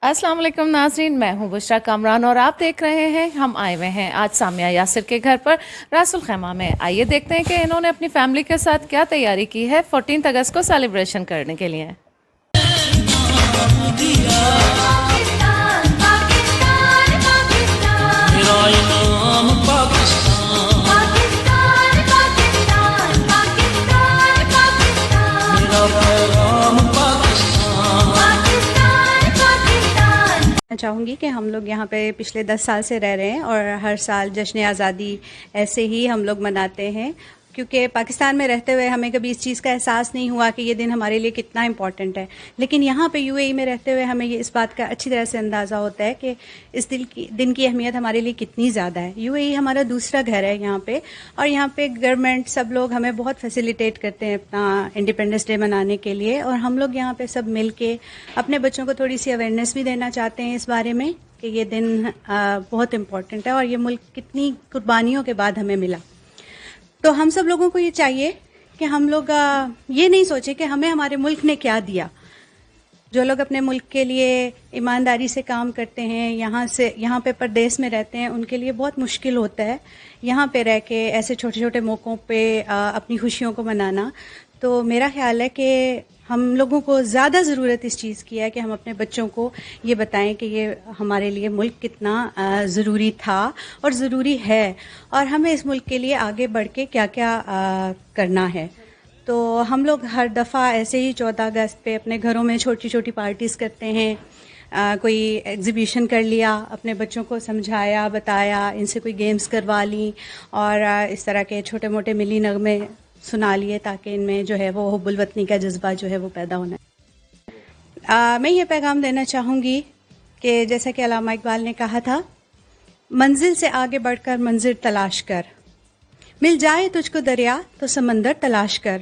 السلام علیکم ناظرین، میں ہوں بشرا کامران اور آپ دیکھ رہے ہیں ہم آئے ہوئے ہیں آج سامیہ یاسر کے گھر پر راس الخیمہ میں. آئیے دیکھتے ہیں کہ انہوں نے اپنی فیملی کے ساتھ کیا تیاری کی ہے 14 اگست کو سیلیبریشن کرنے کے لیے. چاہوں گی کہ ہم لوگ یہاں پہ پچھلے 10 سال سے رہ رہے ہیں اور ہر سال جشن آزادی ایسے ہی ہم لوگ مناتے ہیں، کیونکہ پاکستان میں رہتے ہوئے ہمیں کبھی اس چیز کا احساس نہیں ہوا کہ یہ دن ہمارے لیے کتنا امپورٹنٹ ہے. لیکن یہاں پہ یو اے ای میں رہتے ہوئے ہمیں یہ اس بات کا اچھی طرح سے اندازہ ہوتا ہے کہ اس دن کی اہمیت ہمارے لیے کتنی زیادہ ہے. یو اے ای ہمارا دوسرا گھر ہے یہاں پہ، اور یہاں پہ گورنمنٹ سب لوگ ہمیں بہت فیسیلیٹیٹ کرتے ہیں اپنا انڈیپینڈنس ڈے منانے کے لیے، اور ہم لوگ یہاں پہ سب مل کے اپنے بچوں کو تھوڑی سی اویئرنیس بھی دینا چاہتے ہیں اس بارے میں کہ یہ دن بہت امپورٹنٹ ہے اور یہ ملک کتنی قربانیوں کے بعد ہمیں ملا. تو ہم سب لوگوں کو یہ چاہیے کہ ہم لوگ یہ نہیں سوچیں کہ ہمیں ہمارے ملک نے کیا دیا. جو لوگ اپنے ملک کے لیے ایمانداری سے کام کرتے ہیں، یہاں پہ پردیس میں رہتے ہیں، ان کے لیے بہت مشکل ہوتا ہے یہاں پہ رہ کے ایسے چھوٹے چھوٹے موقعوں پہ اپنی خوشیوں کو منانا. تو میرا خیال ہے کہ ہم لوگوں کو زیادہ ضرورت اس چیز کی ہے کہ ہم اپنے بچوں کو یہ بتائیں کہ یہ ہمارے لیے ملک کتنا ضروری تھا اور ضروری ہے، اور ہمیں اس ملک کے لیے آگے بڑھ کے کیا کیا کرنا ہے. تو ہم لوگ ہر دفعہ ایسے ہی 14 اگست پہ اپنے گھروں میں چھوٹی چھوٹی پارٹیز کرتے ہیں. کوئی ایگزیبیشن کر لیا، اپنے بچوں کو سمجھایا بتایا، ان سے کوئی گیمز کروا لی، اور اس طرح کے چھوٹے موٹے ملی نغمے سنا لیے تاکہ ان میں جو ہے وہ حب الوطنی کا جذبہ جو ہے وہ پیدا ہونا ہے. میں یہ پیغام دینا چاہوں گی کہ جیسا کہ علامہ اقبال نے کہا تھا، منزل سے آگے بڑھ کر منزل تلاش کر، مل جائے تجھ کو دریا تو سمندر تلاش کر.